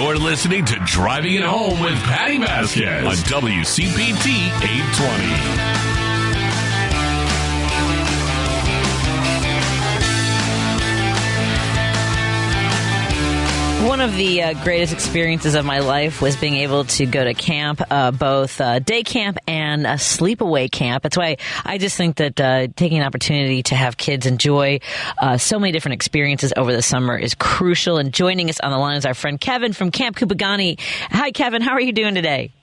You're listening to Driving It Home with Patty Vazquez on WCPT 820. One of the greatest experiences of my life was being able to go to camp, both day camp and a sleepaway camp. That's why I just think that taking an opportunity to have kids enjoy so many different experiences over the summer is crucial. And joining us on the line is our friend Kevin from Camp Kupugani. Hi, Kevin. How are you doing today?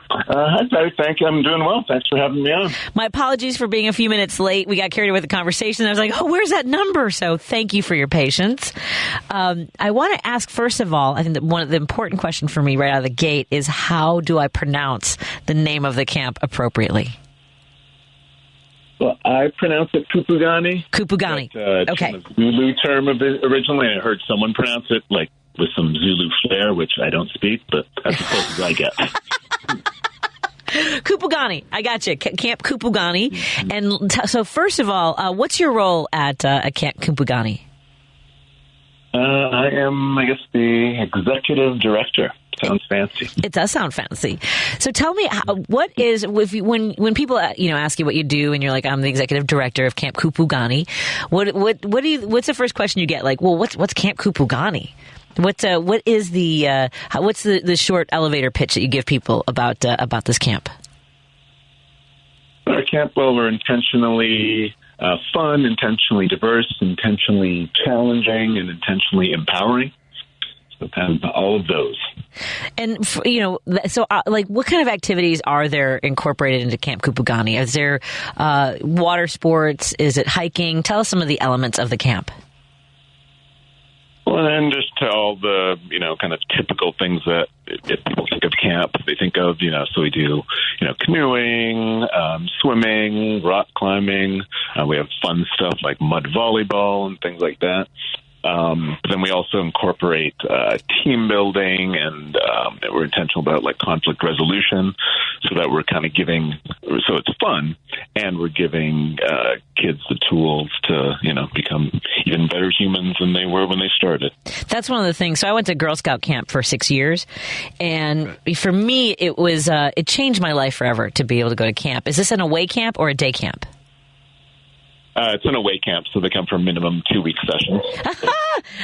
Hi, Patty. Thank you. I'm doing well. Thanks for having me on. My apologies for being a few minutes late. We got carried away with the conversation. I was like, oh, where's that number? So thank you for your patience. I want to ask, first of all, I think that one of the important questions for me right out of the gate is how do I pronounce the name of the camp appropriately? Well, I pronounce it Kupugani. Kupugani. Okay. It's a Zulu term originally, and I heard someone pronounce it like with some Zulu flair, which I don't speak, but that's as close as I get. Kupugani. I got you. Camp Kupugani. Mm-hmm. And so first of all, what's your role at Camp Kupugani? I am, I guess, the executive director. Sounds fancy. It does sound fancy. So tell me, what is, when people ask you what you do and you're like, I'm the executive director of Camp Kupugani, what's the first question you get? Like, well, what's Camp Kupugani? What's the short elevator pitch that you give people about this camp? Our camp, well, we're intentionally fun, intentionally diverse, intentionally challenging, and intentionally empowering. So kind of all of those. And what kind of activities are there incorporated into Camp Kupugani? Is there water sports? Is it hiking? Tell us some of the elements of the camp. Well, and just to all the, kind of typical things that if people think of camp, they think of, so we do, canoeing, swimming, rock climbing. We have fun stuff like mud volleyball and things like that. But then we also incorporate team building, and we're intentional about like conflict resolution, so that we're kind of so it's fun, and we're giving kids the tools to become even better humans than they were when they started. That's one of the things. So I went to Girl Scout camp for 6 years, and for me it was it changed my life forever to be able to go to camp. Is this an away camp or a day camp? It's an away camp, so they come for minimum 2-week sessions.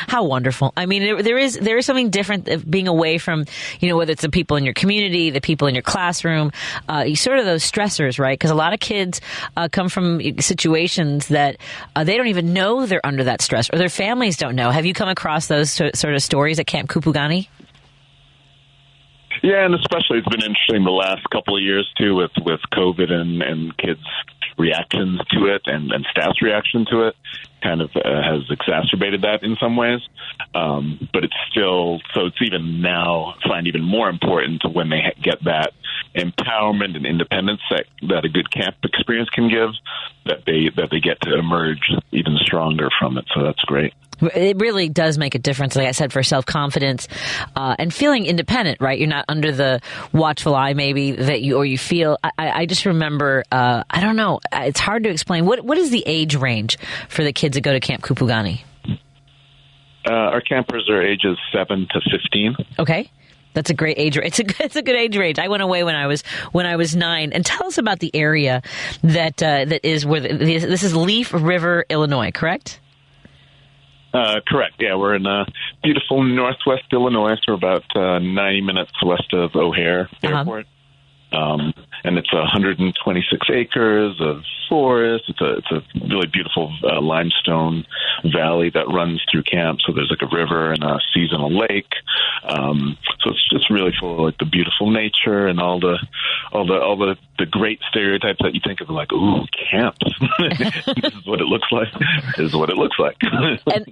How wonderful. I mean, there is something different of being away from, whether it's the people in your community, the people in your classroom, sort of those stressors, right? Because a lot of kids come from situations that they don't even know they're under that stress, or their families don't know. Have you come across those sort of stories at Camp Kupugani? Yeah, and especially it's been interesting the last couple of years, too, with COVID and kids' reactions to it and staff's reaction to it kind of has exacerbated that in some ways. But it's still, so it's even now, I find even more important to when they get that empowerment and independence that a good camp experience can give, that they get to emerge even stronger from it. So that's great. It really does make a difference, like I said, for self-confidence and feeling independent, right? You're not under the watchful eye, maybe, that you feel. I just remember, I don't know, it's hard to explain. What is the age range for the kids that go to Camp Kupugani? Our campers are ages 7 to 15. Okay. That's a great age range. It's a good age range. I went away when I was 9. And tell us about the area that is where this is Leaf River, Illinois, correct? Correct. Yeah, we're in beautiful northwest Illinois. So we're about 90 minutes west of O'Hare Airport. And it's 126 acres of forest. It's a really beautiful limestone valley that runs through camp. So there's like a river and a seasonal lake. So it's just really full of like the beautiful nature and all the great stereotypes that you think of, like, ooh, camp. This is what it looks like. This is what it looks like.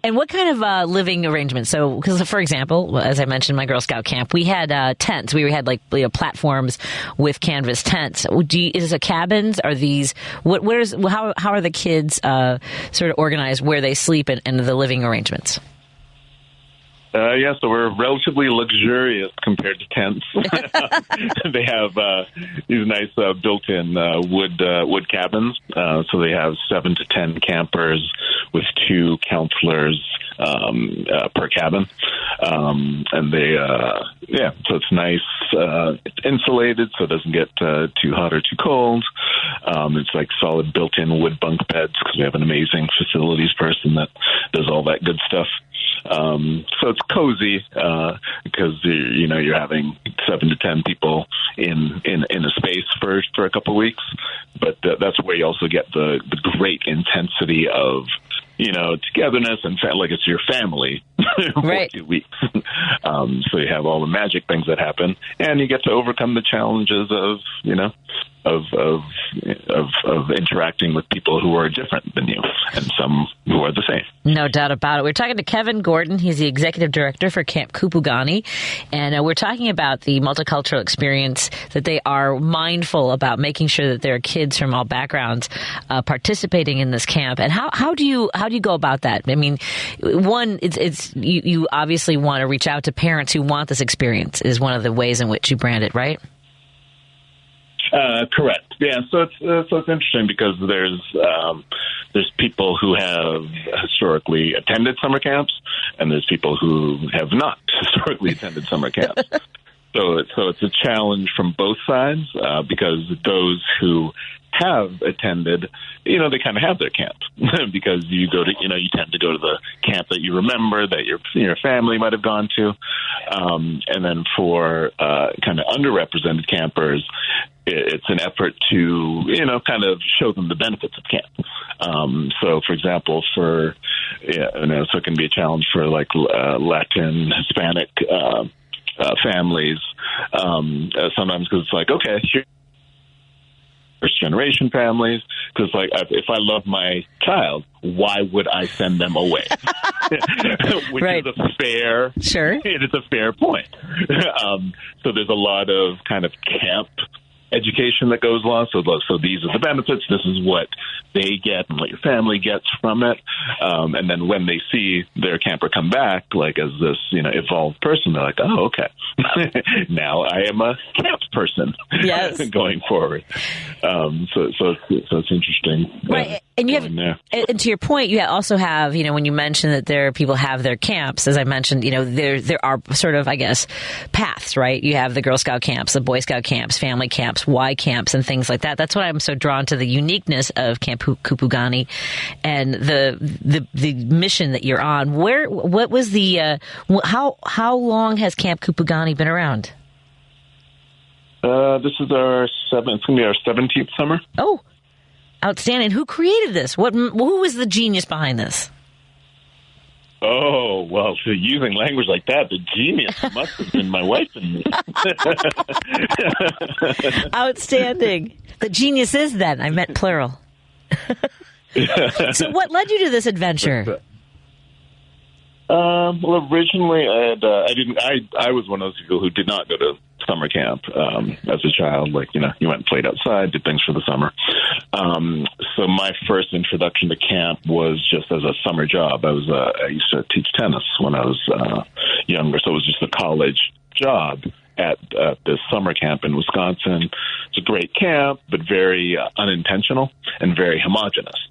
and what kind of living arrangements? So, because for example, as I mentioned, my Girl Scout camp, we had tents. We had like platforms with canvas tents. Is it cabins? Are these how are the kids sort of organized where they sleep and the living arrangements? Yeah, so we're relatively luxurious compared to tents. They have these nice built-in wood cabins. So they have 7 to 10 campers with 2 counselors per cabin. And they, so it's nice. It's insulated, so it doesn't get too hot or too cold. It's like solid built-in wood bunk beds because we have an amazing facilities person that does all that good stuff. So it's cozy because you're having 7 to 10 people in a space for a couple of weeks, but that's where you also get the great intensity of togetherness and like it's your family for right. 2 weeks. So you have all the magic things that happen, and you get to overcome the challenges of interacting with people who are different than you and some who are the same. No doubt about it. We're talking to Kevin Gordon. He's the executive director for Camp Kupugani, and we're talking about the multicultural experience, that they are mindful about making sure that there are kids from all backgrounds participating in this camp. And how do you go about that? I mean, one, it's you obviously want to reach out to parents who want this experience is one of the ways in which you brand it, right? Correct. Yeah. So it's interesting because there's people who have historically attended summer camps, and there's people who have not historically attended summer camps. So it's a challenge from both sides because those who have attended, they kind of have their camp because you tend to go to the camp that you remember that your family might have gone to, and then for kind of underrepresented campers, it's an effort to kind of show them the benefits of camp. So, for example, so it can be a challenge for like Latin, Hispanic families sometimes because it's like, okay, first generation families, because like if I love my child, why would I send them away? Which right. is a fair, it is a fair point. So there's a lot of kind of camp education that goes along. So these are the benefits. This is what they get and what your family gets from it. And then when they see their camper come back, like as this, evolved person, they're like, oh, okay, now I am a camp person going forward. So it's interesting. Right. And you have, and to your point, you also have, when you mention that there are people have their camps, as I mentioned, there are sort of, I guess, paths, right? You have the Girl Scout camps, the Boy Scout camps, family camps, Y camps, and things like that. That's why I'm so drawn to the uniqueness of Camp Kupugani and the mission that you're on. What was how long has Camp Kupugani been around? This is it's going to be our 17th summer. Oh, outstanding. Who created this? Who was the genius behind this? Oh, well, so using language like that, the genius must have been my wife and me. Outstanding. The genius is then. I meant plural. So what led you to this adventure? Well, originally I was one of those people who did not go to summer camp as a child. Like, you went and played outside, did things for the summer. So my first introduction to camp was just as a summer job. I used to teach tennis when I was younger, so it was just a college job at this summer camp in Wisconsin. It's a great camp, but very unintentional and very homogenous.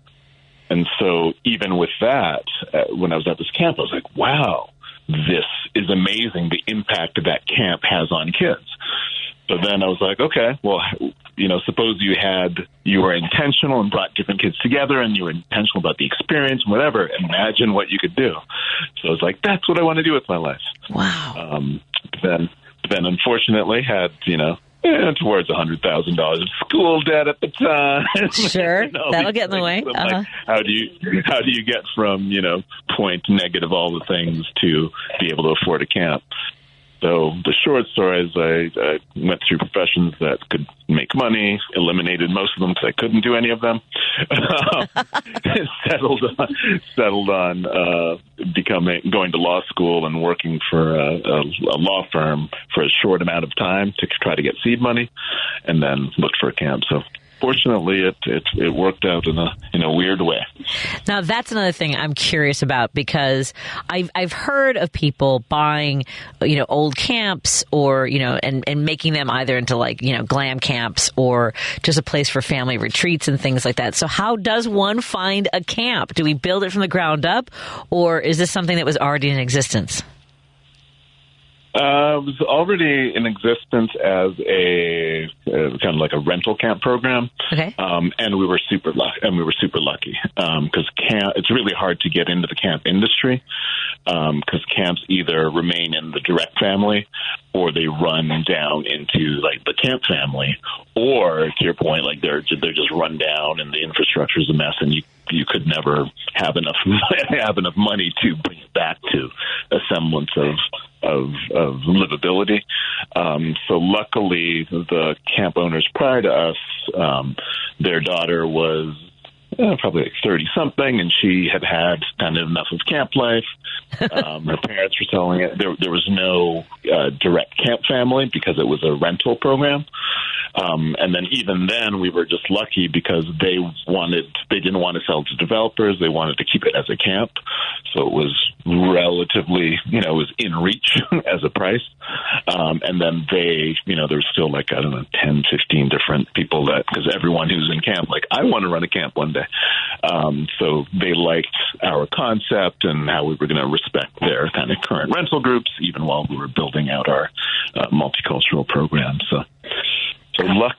And so even with that, when I was at this camp, I was like, wow, this is amazing, the impact that camp has on kids. So then I was like, okay, well, suppose you were intentional and brought different kids together and you were intentional about the experience and whatever. Imagine what you could do. So I was like, that's what I want to do with my life. Wow. Then unfortunately had, towards $100,000 of school debt at the time. Sure, that'll get in the way. Like, how do you get from point negative all the things to be able to afford a camp? So the short story is I went through professions that could make money, eliminated most of them because I couldn't do any of them. settled on going to law school and working for a law firm for a short amount of time to try to get seed money, and then looked for a camp. So fortunately, it worked out in a weird way. Now, that's another thing I'm curious about, because I've heard of people buying, old camps or, and making them either into glam camps or just a place for family retreats and things like that. So how does one find a camp? Do we build it from the ground up, or is this something that was already in existence? It was already in existence as a kind of like a rental camp program. Okay. And we were super lucky because it's really hard to get into the camp industry because camps either remain in the direct family or they run down into like the camp family, or to your point, like they're just run down and the infrastructure is a mess, and you could never have enough money to bring it back to a semblance of livability. So luckily, the camp owners prior to us, their daughter was probably like 30-something, and she had kind of enough of camp life. Her parents were telling it. There was no direct camp family because it was a rental program. And then even then, we were just lucky because they didn't want to sell to developers. They wanted to keep it as a camp. So it was relatively, it was in reach as a price. And then there was still like, 10, 15 different people because everyone who's in camp, like, I want to run a camp one day. So they liked our concept and how we were going to respect their kind of current rental groups, even while we were building out our multicultural program. So luck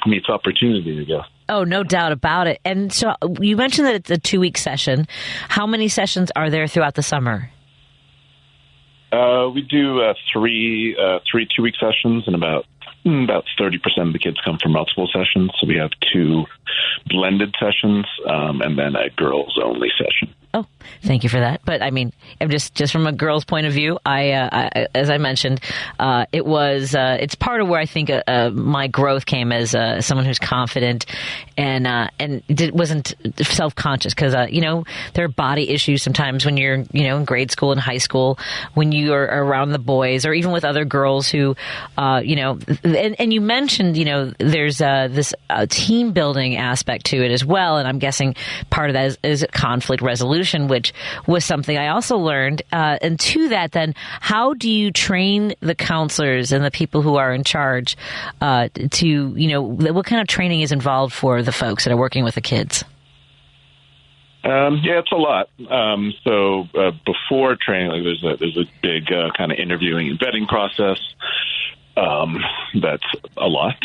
meets opportunity, I guess. Oh, no doubt about it. And so you mentioned that it's a 2-week session. How many sessions are there throughout the summer? We do three 2-week sessions, and about 30% of the kids come from multiple sessions. So we have 2 blended sessions and then a girls-only session. Oh, thank you for that. But I mean, I'm just from a girl's point of view, I as I mentioned, it's part of where I think my growth came as someone who's confident and wasn't self-conscious because there are body issues sometimes when you're in grade school and high school when you are around the boys or even with other girls who and you mentioned there's this team building aspect to it as well, and I'm guessing part of that is conflict resolution, which was something I also learned. And to that, then, how do you train the counselors and the people who are in charge what kind of training is involved for the folks that are working with the kids? It's a lot. So before training, there's a big kind of interviewing and vetting process. That's a lot.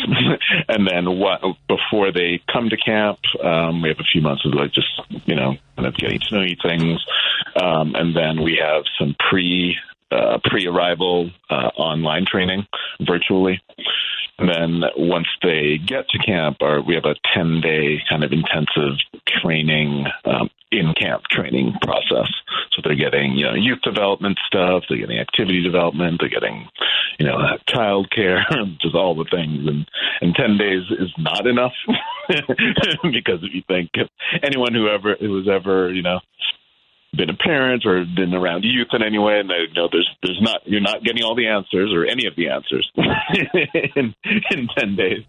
And then before they come to camp, we have a few months of like just, kind of getting to know you things. And then we have some pre-arrival online training virtually. And then once they get to camp, we have a 10-day kind of intensive training, in-camp training process. So they're getting, youth development stuff, they're getting activity development, they're getting, child care, just all the things. And 10 days is not enough because if you think anyone who has ever, been a parent or been around youth in any way, and you're not getting all the answers or any of the answers in 10 days,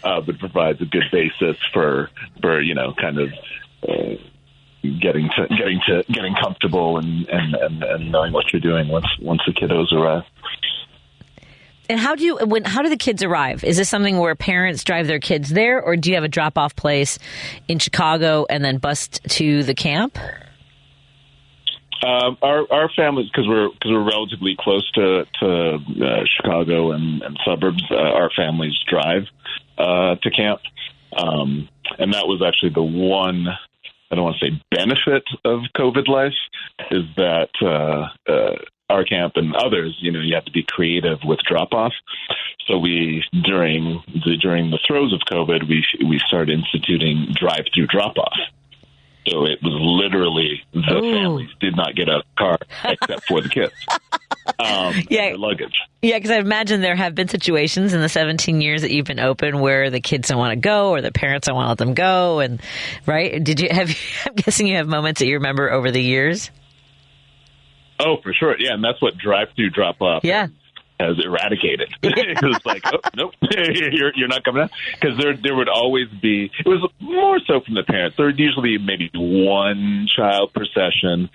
but provides a good basis for kind of getting comfortable and knowing what you're doing once the kiddos arrive. And how do the kids arrive? Is this something where parents drive their kids there, or do you have a drop-off place in Chicago and then bus to the camp? Our families, because we're relatively close to Chicago and suburbs, our families drive to camp, and that was actually the one, I don't want to say benefit of COVID life, is that our camp and others, you have to be creative with drop-off. So during the throes of COVID, we started instituting drive-through drop-off. So it was literally the families did not get out of the car except for the kids. Their luggage. Yeah, because I imagine there have been situations in the 17 years that you've been open where the kids don't want to go or the parents don't want to let them go. And right? I'm guessing you have moments that you remember over the years. Oh, for sure. Yeah, and that's what drive-through drop-off has eradicated. It was like, oh, nope, you're not coming out. Because there would always be, it was more so from the parents. There would usually maybe one child per session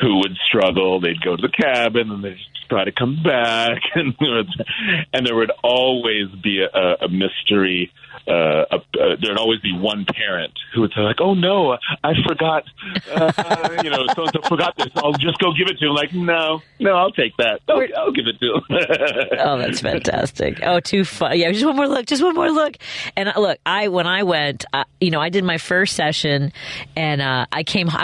who would struggle. They'd go to the cabin and they'd try to come back, and there would always be a mystery. There'd always be one parent who would say, like, "Oh no, I forgot. So-and-so forgot this. I'll just go give it to him." Like, no, I'll take that. I'll give it to him. Oh, that's fantastic. Oh, too fun. Yeah, just one more look. And look, when I went, I did my first session, and I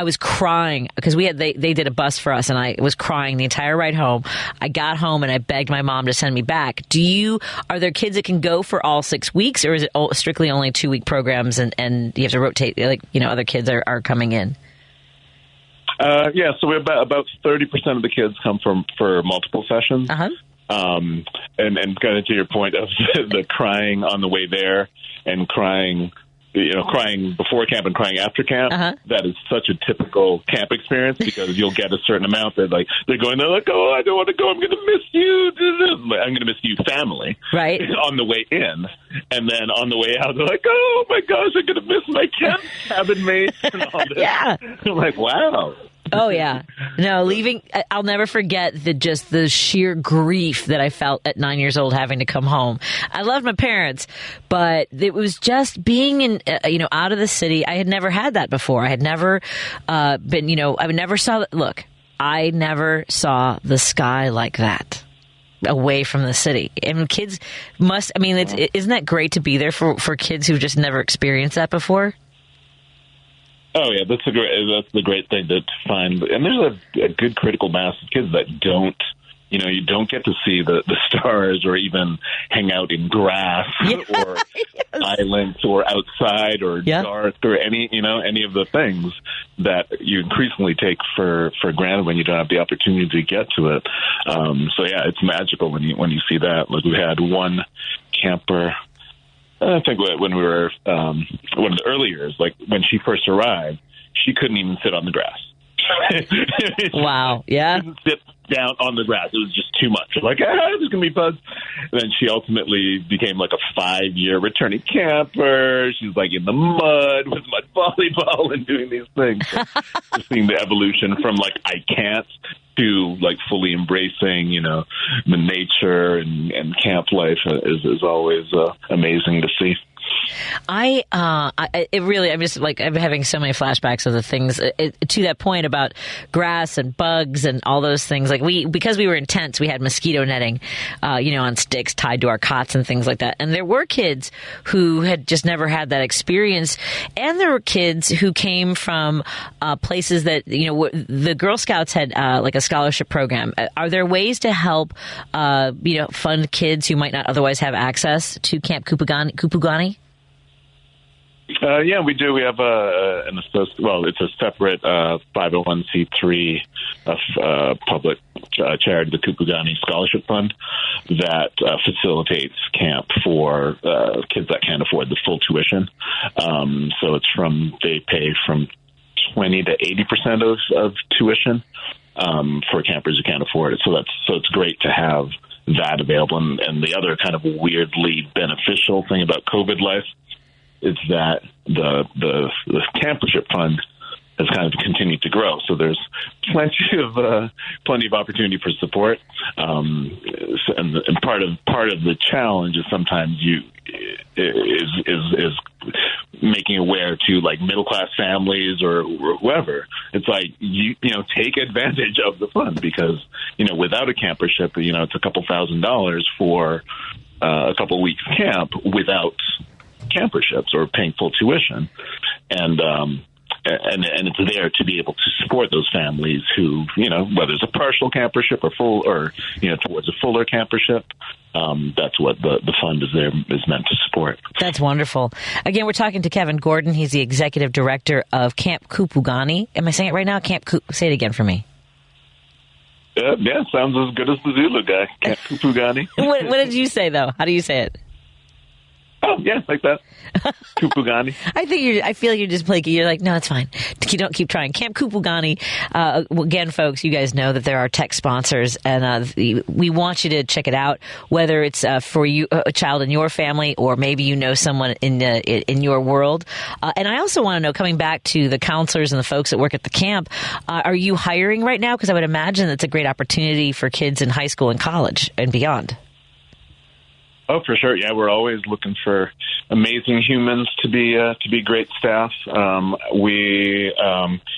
was crying because they did a bus for us, and I was crying the entire ride home. I got home and I begged my mom to send me back. Are there kids that can go for all 6 weeks, or is it strictly only 2-week programs and you have to rotate, other kids are coming in? So we're about 30% of the kids come for multiple sessions. Uh-huh. And kind of to your point of the crying on the way there and crying before camp and crying after camp, uh-huh. That is such a typical camp experience, because you'll get a certain amount that they're like, "Oh, I don't want to go. I'm going to miss you. I'm going to miss you, family." Right. On the way in, and then on the way out, they're like, "Oh my gosh, I'm going to miss my cabin mates and all this." Yeah. I'm like, wow. Oh, yeah. No, leaving, I'll never forget the sheer grief that I felt at 9 years old having to come home. I loved my parents, but it was just being in, out of the city. I had never had that before. I had never I never saw the sky like that away from the city. And kids isn't that great to be there for kids who've just never experienced that before? Oh yeah, that's the great thing to find. And there's a good critical mass of kids that don't, you don't get to see the stars or even hang out in grass or islands or outside or dark or any of the things that you increasingly take for granted when you don't have the opportunity to get to it. So yeah, it's magical when you see that. Like, we had one camper, I think when we were one of the early years, like when she first arrived, she couldn't even sit on the grass. Wow. Yeah. She couldn't sit down on the grass. It was just too much. Like, there's going to be bugs. And then she ultimately became like a 5-year returning camper. She's like in the mud with mud volleyball and doing these things. So just seeing the evolution from like, I can't, to like fully embracing, the nature and camp life is always amazing to see. I'm having so many flashbacks of the things to that point about grass and bugs and all those things. Like because we were in tents, we had mosquito netting, on sticks tied to our cots and things like that. And there were kids who had just never had that experience. And there were kids who came from places that, the Girl Scouts had like a scholarship program. Are there ways to help, fund kids who might not otherwise have access to Camp Kupugani? Yeah, we do. We have it's a separate 501c3 public charity, the Kupugani Scholarship Fund, that facilitates camp for kids that can't afford the full tuition. So they pay from 20 to 80% of tuition for campers who can't afford it. So it's great to have that available. And the other kind of weirdly beneficial thing about COVID life is that the campership fund has kind of continued to grow. So there's plenty of opportunity for support. And part of the challenge is sometimes is making aware to like middle class families or whoever. It's like you take advantage of the fund, because without a campership, it's a couple $1,000s for a couple weeks camp without camperships or paying full tuition, and it's there to be able to support those families who, whether it's a partial campership or full, or towards a fuller campership. That's what the fund is meant to support. That's wonderful. Again, we're talking to Kevin Gordon. He's the executive director of Camp Kupugani. Am I saying it right now? Say it again for me. Yeah, sounds as good as the Zulu guy. Camp Kupugani. What did you say though? How do you say it? Oh, Yeah, like that. Kupugani. I feel you're just like, you're like, no, it's fine. You don't keep trying. Camp Kupugani. Again, folks, you guys know that there are tech sponsors, and we want you to check it out, whether it's for you, a child in your family, or maybe you know someone in your world. And I also want to know, coming back to the counselors and the folks that work at the camp, are you hiring right now? Because I would imagine it's a great opportunity for kids in high school and college and beyond. Oh, for sure. Yeah, we're always looking for amazing humans to be great staff. We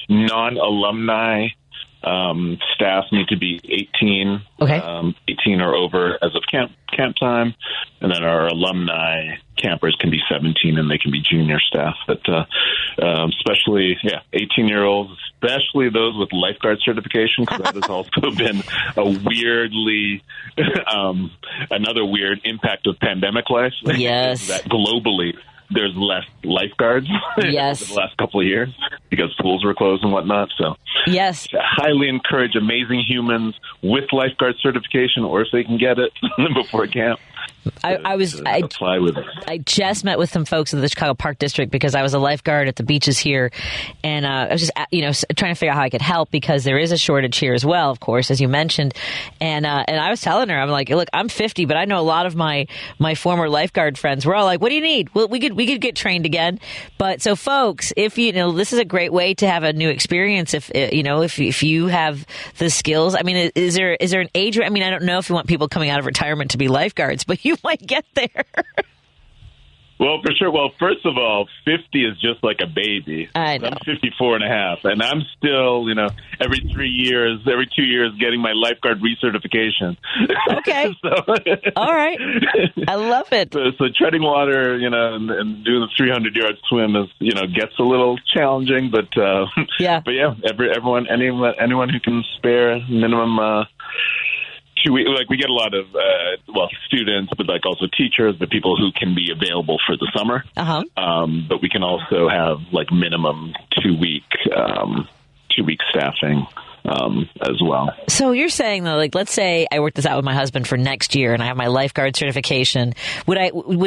non-alumni staff need to be 18, 18 or over as of camp time, and then our alumni campers can be 17 and they can be junior staff. But especially, 18-year-olds, especially those with lifeguard certification, because that has also been a weirdly another weird impact of pandemic life. Yes, that globally there's less lifeguards yes. over the last couple of years because pools were closed and whatnot. So yes, I highly encourage amazing humans with lifeguard certification, or if they can get it before camp. Apply with it. I just met with some folks in the Chicago Park District because I was a lifeguard at the beaches here, and I was just trying to figure out how I could help because there is a shortage here as well, of course, as you mentioned. And I was telling her, I'm like, look, I'm 50, but I know a lot of my former lifeguard friends. We're all like, what do you need? Well, we could get trained again. But so, folks, if this is a great way to have a new experience. If you have the skills, I mean, is there an age? I mean, I don't know if you want people coming out of retirement to be lifeguards, but you might get there. Well, for sure. Well, first of all, 50 is just like a baby. I know. I'm 54 and a half, and I'm still, every 2 years, getting my lifeguard recertification. Okay. All right. I love it. So treading water, and doing the 300-yard swim is, gets a little challenging, but yeah. But yeah, anyone who can spare minimum 2 weeks, we get a lot of students, but also teachers, the people who can be available for the summer. Uh-huh. But we can also have minimum 2 week staffing as well. So you're saying though, let's say I work this out with my husband for next year, and I have my lifeguard certification. Would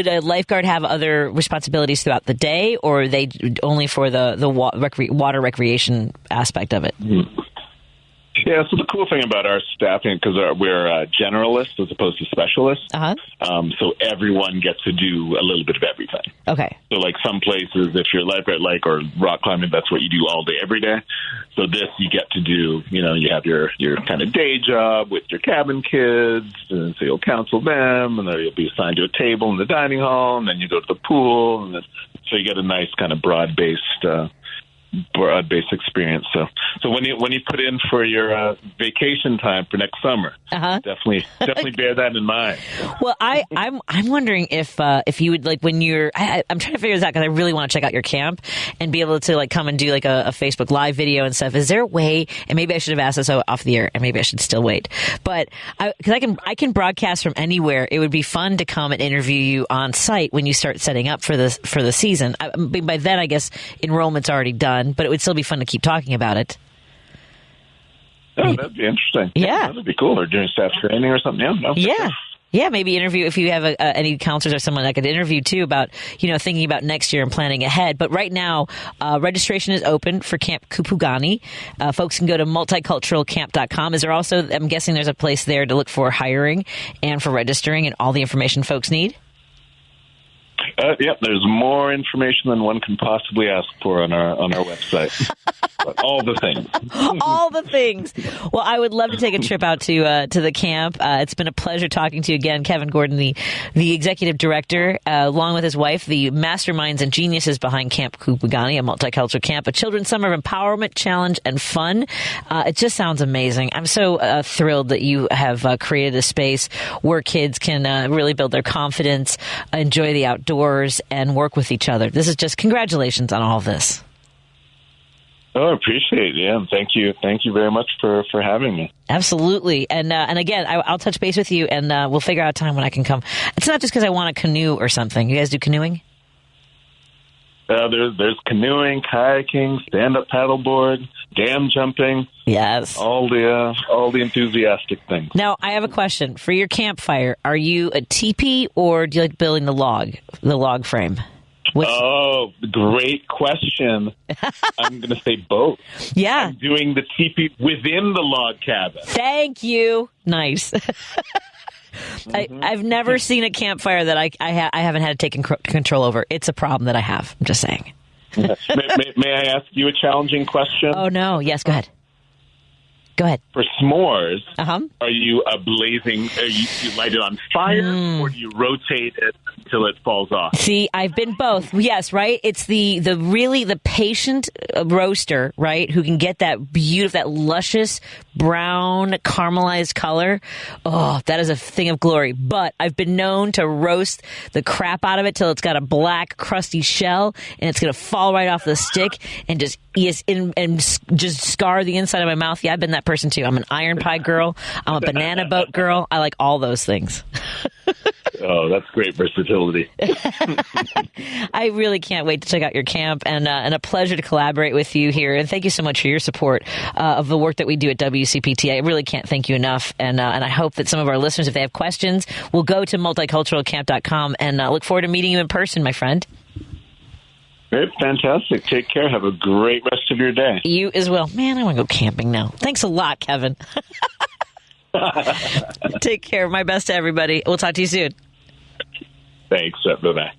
a lifeguard have other responsibilities throughout the day, or are they only for the water recreation aspect of it? Mm-hmm. Yeah, so the cool thing about our staffing, because we're generalists as opposed to specialists, so everyone gets to do a little bit of everything. Okay. So some places, if you're a lifeguard, or rock climbing, that's what you do all day, every day. So this, you get to do, you have your kind of day job with your cabin kids, and so you'll counsel them, and then you'll be assigned to a table in the dining hall, and then you go to the pool, and then, so you get a nice kind of broad-based experience. So when you put in for your vacation time for next summer, definitely bear that in mind. Well, I'm wondering if you would when you're I'm trying to figure this out because I really want to check out your camp and be able to come and do a Facebook Live video and stuff. Is there a way? And maybe I should have asked this off the air, and maybe I should still wait. But because I can broadcast from anywhere, it would be fun to come and interview you on site when you start setting up for the season. By then, I guess enrollment's already done. But it would still be fun to keep talking about it. Oh, that'd be interesting. Yeah. That'd be cool. Or doing staff training or something. Yeah. Yeah, maybe interview if you have any counselors or someone that could interview too about, thinking about next year and planning ahead. But right now, registration is open for Camp Kupugani. Folks can go to multiculturalcamp.com. Is there also, I'm guessing there's a place there to look for hiring and for registering and all the information folks need? Yep, there's more information than one can possibly ask for on our website. All the things. All the things. Well, I would love to take a trip out to the camp. It's been a pleasure talking to you again, Kevin Gordon, the executive director, along with his wife, the masterminds and geniuses behind Camp Kupugani, a multicultural camp, a children's summer of empowerment, challenge, and fun. It just sounds amazing. I'm so thrilled that you have created a space where kids can really build their confidence, enjoy the outdoors, and work with each other. This is just congratulations on all of this. Oh, I appreciate it. Yeah, thank you. Thank you very much for having me. Absolutely. And again, I'll touch base with you, and we'll figure out a time when I can come. It's not just because I want a canoe or something. You guys do canoeing? There's canoeing, kayaking, stand-up paddleboard, dam jumping. Yes. All the enthusiastic things. Now, I have a question. For your campfire, are you a teepee or do you like building the log frame? Oh, great question. I'm going to say both. Yeah. I'm doing the teepee within the log cabin. Thank you. Nice. I've never seen a campfire that I haven't had to take control over. It's a problem that I have. I'm just saying. May I ask you a challenging question? Oh, no. Yes, go ahead. Go ahead. For s'mores, Uh-huh. are you you light it on fire or do you rotate it until it falls off? See, I've been both. Yes, right? It's the patient roaster, right, who can get that beautiful, that luscious brown caramelized color. Oh, that is a thing of glory. But I've been known to roast the crap out of it till it's got a black, crusty shell, and it's going to fall right off the stick and just just scar the inside of my mouth. Yeah, I've been that person too. I'm an iron pie girl. I'm a banana boat girl. I like all those things. Oh, that's great versatility. I really can't wait to check out your camp, and a pleasure to collaborate with you here. And thank you so much for your support of the work that we do at WCPT. I really can't thank you enough. And I hope that some of our listeners, if they have questions, will go to multiculturalcamp.com and look forward to meeting you in person, my friend. Great, fantastic. Take care. Have a great rest of your day. You as well. Man, I want to go camping now. Thanks a lot, Kevin. Take care. My best to everybody. We'll talk to you soon. Thanks. Bye-bye.